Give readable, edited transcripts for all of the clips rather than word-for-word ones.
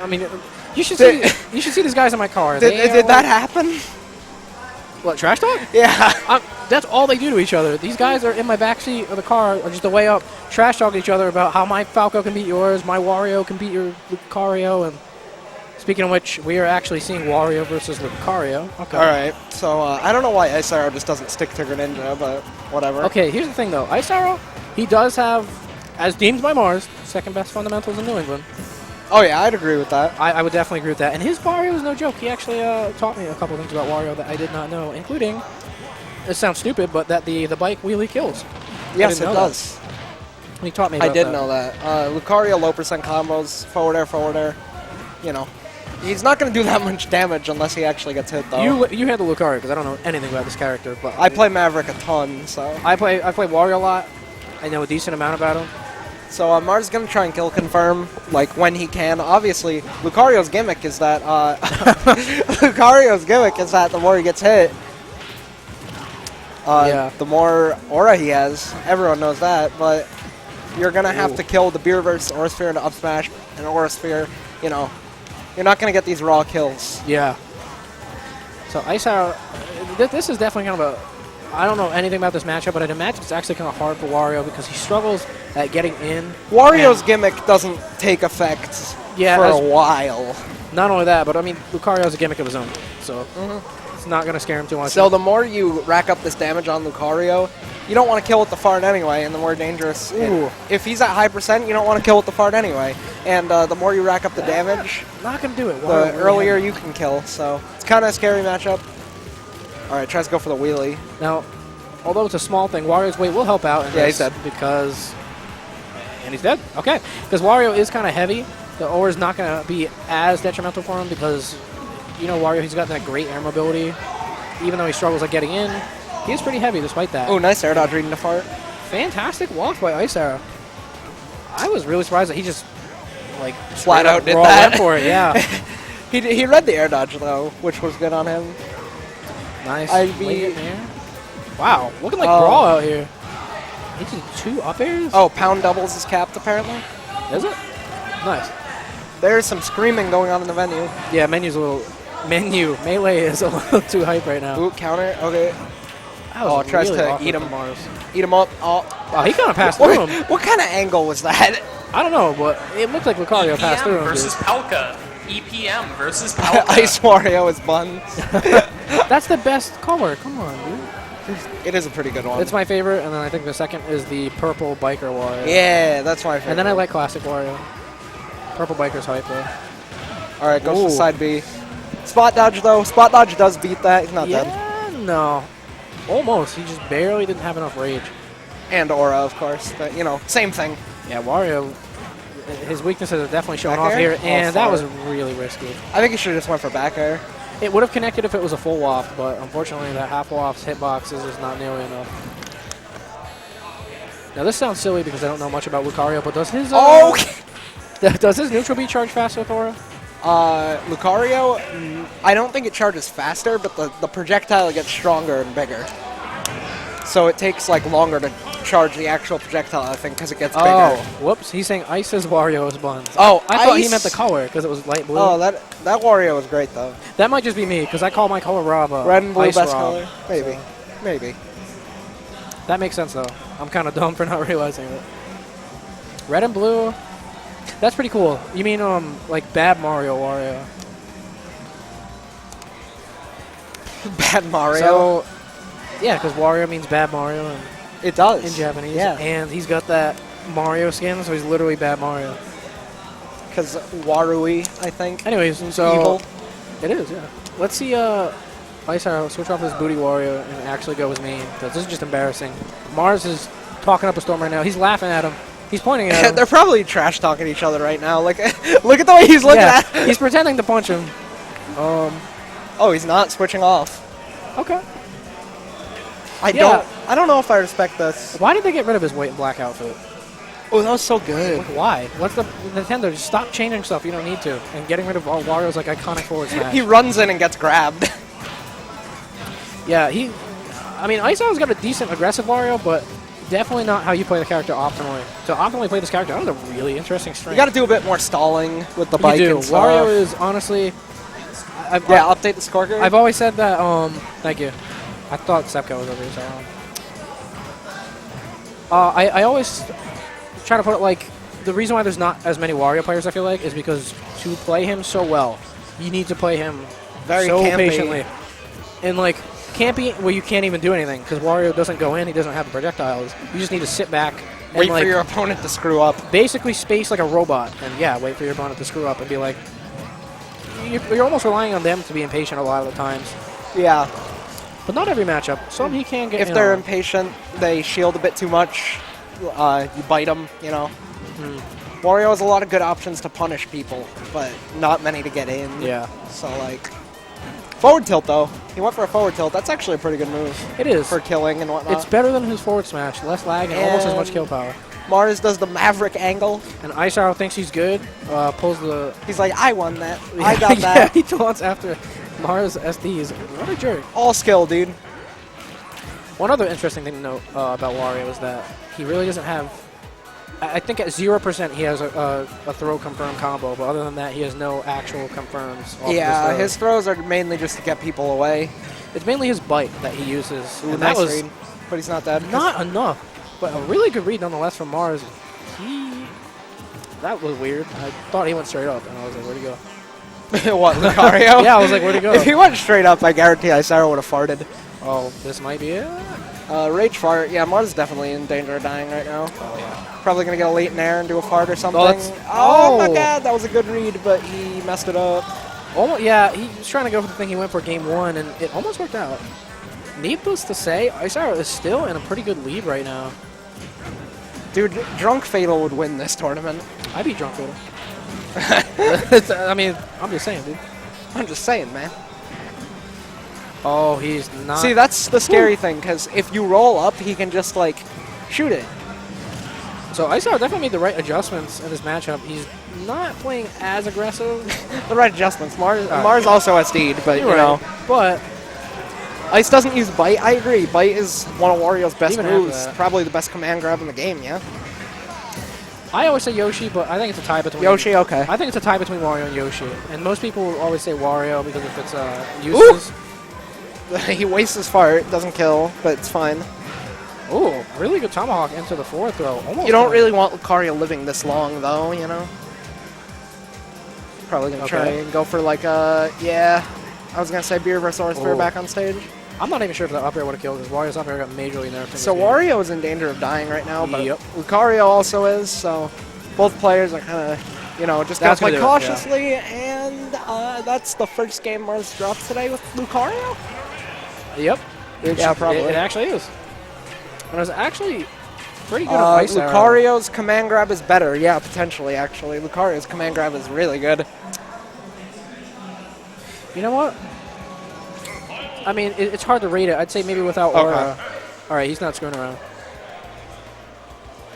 I mean, you should see these guys in my car. Did that happen? What, trash talk? Yeah. That's all they do to each other. These guys are in my backseat of the car, or just the way up, trash talking each other about how my Falco can beat yours, my Wario can beat your Lucario, and speaking of which, we are actually seeing Wario versus Lucario. Okay. All right. So I don't know why IceArrow just doesn't stick to Greninja, but whatever. Okay, here's the thing though. IceArrow, he does have, as deemed by Mars, second best fundamentals in New England. Oh yeah, I'd agree with that. I would definitely agree with that. And his Wario is no joke. He actually taught me a couple things about Wario that I did not know, including, it sounds stupid, but that the bike wheelie kills. Yes, it does. He taught me about I did know that. Lucario, low percent combos, forward air, you know. He's not going to do that much damage unless he actually gets hit, though. You handle Lucario, because I don't know anything about this character. But I play Maverick a ton, so. I play Wario a lot. I know a decent amount about him. So Mars is going to try and kill confirm, like, when he can. Obviously, Lucario's gimmick is that, the more he gets hit, the more aura he has. Everyone knows that, but you're going to have to kill the Beer versus Aura Sphere into up smash and Aura Sphere, you know. You're not going to get these raw kills. Yeah. So IceArrow, this is definitely kind of a, I don't know anything about this matchup, but I'd imagine it's actually kind of hard for Wario because he struggles at getting in. Wario's gimmick doesn't take effect for a while. Not only that, but I mean, Lucario has a gimmick of his own, so it's not going to scare him too much. So the more you rack up this damage on Lucario, you don't want to kill with the fart anyway, and the more dangerous. If he's at high percent, you don't want to kill with the fart anyway. And the more you rack up the damage, not going to do it. The earlier you can kill. So it's kind of a scary matchup. All right, tries to go for the wheelie. Now, although it's a small thing, Wario's weight will help out in this he's dead. Because... And he's dead. Okay. Because Wario is kind of heavy. The aura is not going to be as detrimental for him because, you know, Wario, he's got that great air mobility. Even though he struggles at getting in, he is pretty heavy despite that. Oh, nice air dodge reading the fart. Fantastic walk by IceArrow. I was really surprised that he just, like, flat out did that. Went for it, yeah. he read the air dodge, though, which was good on him. Nice. Wow, looking like Brawl out here. He did 2 up airs? Oh, pound doubles is capped, apparently. Is it? Nice. There's some screaming going on in the venue. Yeah, Melee is a little too hype right now. Ooh, counter. Okay. Oh, tries to eat him. Eat him up. Oh, wow, he kind of passed through him. What kind of angle was that? I don't know, but it looked like Lucario passed through him. Versus Palka. EPM versus Palka. Ice Wario is buns. That's the best color. Come on, dude. It is a pretty good one. It's my favorite, and then I think the second is the purple biker Wario. Yeah, that's my favorite. And then I like classic Wario. Purple biker's hype, though. All right, goes to side B. Spot dodge, though. Spot dodge does beat that. He's not dead. No. Almost. He just barely didn't have enough rage. And aura, of course. But, you know, same thing. Yeah, Wario, his weaknesses are definitely showing off here, and that was really risky. I think he should have just went for back air. It would have connected if it was a full waft, but unfortunately that half waft's hitbox is just not nearly enough. Now this sounds silly because I don't know much about Lucario, but does his does his neutral B charge faster with aura? Lucario, I don't think it charges faster, but the projectile gets stronger and bigger. So it takes like longer to charge the actual projectile, I think, because it gets bigger. Oh, whoops! He's saying ice is Wario's buns. Oh, I thought he meant the color because it was light blue. Oh, that Wario was great though. That might just be me because I call my color Rob red and blue ice best Rob, color. Maybe, so. maybe. That makes sense though. I'm kind of dumb for not realizing it. Red and blue. That's pretty cool. You mean like bad Mario Wario? Bad Mario. So, yeah, because Wario means bad Mario. And it does. In Japanese. Yeah. And he's got that Mario skin, so he's literally bad Mario. Because Warui, I think. Anyways, so... Evil. It is, yeah. Let's see IceArrow switch off his booty Wario and actually go his main, because this is just embarrassing. Mars is talking up a storm right now. He's laughing at him. He's pointing at him. They're probably trash-talking each other right now. Like, look at the way he's looking at him. He's pretending to punch him. Oh, he's not switching off. Okay. I don't know if I respect this. Why did they get rid of his white and black outfit? Oh, that was so good. Like, why? What's the Nintendo? Just stop changing stuff you don't need to. And getting rid of all Wario's like iconic forward smash. He runs in and gets grabbed. Yeah, I mean, IceArrow's got a decent aggressive Wario, but definitely not how you play the character optimally. To optimally play this character, that was a really interesting strength. You got to do a bit more stalling with the bike You do. and stuff. Wario is honestly... Yeah, update the scorecard. I've always said that, thank you. I thought Sepka was over here, so... I always try to put it like, the reason why there's not as many Wario players, I feel like, is because to play him so well, you need to play him Very so campy. patiently. And like, campy where you can't even do anything, because Wario doesn't go in, he doesn't have the projectiles. You just need to sit back and Wait like, for your opponent to screw up. basically space like a robot, and yeah, wait for your opponent to screw up and be like, you're almost relying on them to be impatient a lot of the times. Yeah. But not every matchup. Some he can get. If they're impatient, they shield a bit too much. You bite them, you know. Wario has a lot of good options to punish people, but not many to get in. Yeah. So, like, forward tilt, though. He went for a forward tilt. That's actually a pretty good move. It is. For killing and whatnot. It's better than his forward smash. Less lag and almost as much kill power. Mars does the Maverick angle. And IceArrow thinks he's good. Pulls the... He's like, I won that. I got Yeah, that. he taunts after Mars SDs. What a jerk. All skill, dude. One other interesting thing to note about Wario is that he really doesn't have... I think at 0% he has a throw confirm combo, but other than that, he has no actual confirms. Off Yeah, of his throws are mainly just to get people away. It's mainly his bite that he uses. Ooh, and nice that was read. But he's not dead. not enough. But a really good read nonetheless from Mars. That was weird. I thought he went straight up, and I was like, where'd he go? What, Lucario? Yeah, I was like, where'd he go? If he went straight up, I guarantee IceArrow would have farted. Oh, this might be it? Rage fart. Yeah, Mars is definitely in danger of dying right now. Oh, yeah. Probably going to get a late nair and do a fart or something. that's- Oh my oh. god, that was a good read, but he messed it up. Almost, yeah, he was trying to go for the thing he went for game one, and it almost worked out. Needless to say, IceArrow is still in a pretty good lead right now. Dude, Drunk Fatal would win this tournament. I beat Drunk Fatal. I mean, I'm just saying, dude. I'm just saying, man. Oh, he's not. See, that's the scary thing, because if you roll up, he can just, like, shoot it. So IceArrow definitely made the right adjustments in this matchup. He's not playing as aggressive. The right adjustments. Mars Alright. also SD'd, but, you know. But Ice doesn't use Bite. I agree. Bite is one of Wario's best Even after moves. that. Probably the best command grab in the game, yeah? I always say Yoshi, but I think it's a tie between Yoshi, okay. I think it's a tie between Wario and Yoshi. And most people will always say Wario because if it's uses. He wastes his fart, doesn't kill, but it's fine. Ooh, really good tomahawk into the forward throw. Almost You don't like- really want Lucario living this long, though, you know? Probably going to try Okay. and go for, like, yeah. I was going to say Beer versus Orange Spear Oh. back on stage. I'm not even sure if that up air would have killed because Wario's up air got majorly nerfed. in So this game. Wario is in danger of dying right now, but Yep. Lucario also is, so both players are kind of, you know, just got That's to play gonna do it, yeah. cautiously, and that's the first game Mars dropped today with Lucario? Yep. Yeah, probably. It actually is. And it was actually pretty good on IceArrow. Lucario's command grab is better. Yeah, potentially, actually. Lucario's command grab is really good. You know what? I mean, it's hard to rate it. I'd say maybe without Okay. Aura. All right, he's not screwing around.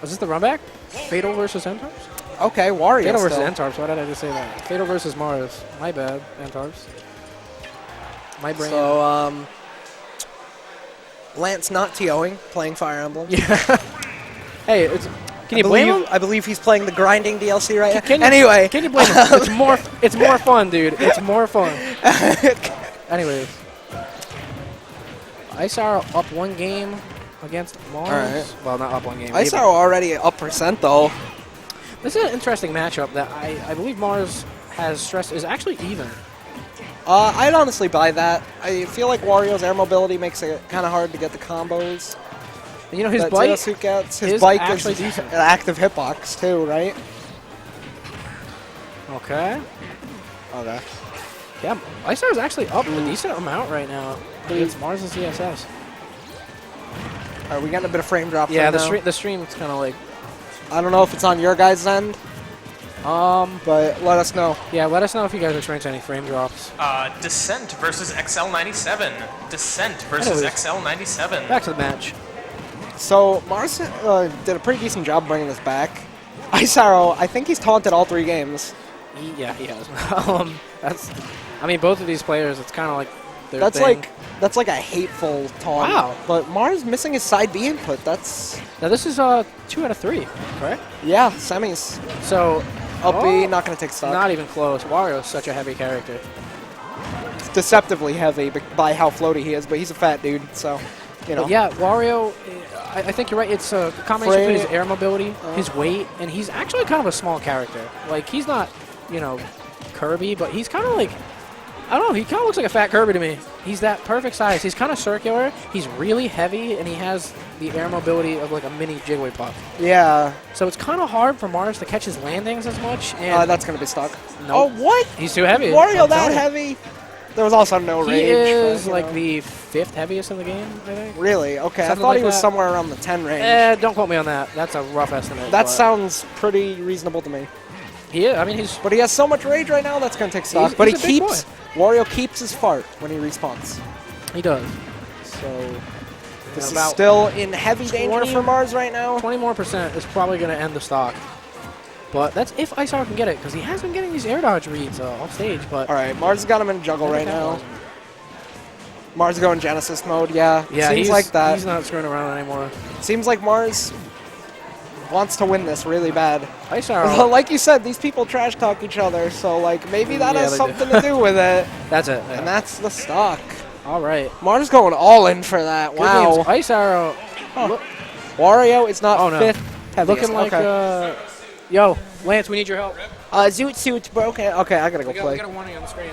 Was this the run back? Fatal versus Entarps? Okay, Wario Fatal versus still. Entarps. Why did I just say that? Fatal versus Mars. My bad, Entarps. My brain. So, Lance not TOing, playing Fire Emblem. yeah. Hey, can you blame him? I believe he's playing the grinding DLC right now. Can you, Anyway. can you blame him? It's more fun, dude. It's more fun. Anyways, IceArrow up one game against Mars. Alright. Well, not up one game. IceArrow already up percent, though. This is an interesting matchup that I believe Mars has stressed is actually even. I'd honestly buy that. I feel like Wario's air mobility makes it kind of hard to get the combos. And you know, his that bite Zenosuke gets. His is bike actually is decent. an active hitbox, too, right? Okay. Okay. Yeah, IceArrow's actually up a decent amount right now against Mars and ZSS. Are we getting a bit of frame drop Yeah, right now? the stream's kind of like, I don't know if it's on your guys' end, but let us know. yeah, let us know if you guys are experiencing any frame drops. Descent versus XL97. Descent versus Anyways. XL97. Back to the match. So Mars did a pretty decent job bringing this back. IceArrow, I think he's taunted all 3 games. Yeah, he has. I mean, both of these players, it's kind of like their That's thing. like a hateful taunt. Wow. But Mars missing his side B input. That's Now this is 2 out of 3, correct? yeah, semis. So Up B, oh, not gonna take stock. not even close. Wario is such a heavy character. It's deceptively heavy by how floaty he is, but he's a fat dude, so you know. But yeah, Wario, I think you're right. It's a combination between his air mobility, his weight, and he's actually kind of a small character. Like, he's not, you know, Kirby, but he's kind of like, I don't know, he kind of looks like a fat Kirby to me. He's that perfect size. He's kind of circular. He's really heavy, and he has the air mobility of like a mini Jigglypuff. Yeah. So it's kind of hard for Mars to catch his landings as much. And That's gonna be stuck. Nope. Oh, what? He's too heavy. Wario I'm that telling you. heavy? There was also no He rage. is but, you like know. the 5th heaviest in the game, I think. Really? Okay, I Something thought like he was that. somewhere around the 10 range. Don't quote me on that. That's a rough estimate. That but sounds pretty reasonable to me. he is. I mean, he's But he has so much rage right now, that's going to take stock. He's- but he's a he big keeps, Wario keeps his fart when he respawns. he does. So this is about still in heavy danger 20 for Mars right now. 20 more % is probably going to end the stock. But that's if IceArrow can get it, because he has been getting these air dodge reads off stage. But All right, Mars has got him in juggle right now. Mars going Genesis mode, yeah. yeah, Seems he's like that. He's not screwing around anymore. Seems like Mars wants to win this really bad. IceArrow, Like you said, these people trash talk each other, so like maybe that Yeah, has they something to do with it. that's it. Yeah. And that's the stock. All right. Mars going all in for that. Good Wow. games. IceArrow Wario is not Oh, no. 5th heaviest. looking like, okay. yo, Lance, we need your help. Zoot suit's broken. Okay, I gotta go We play. got a warning on the screen.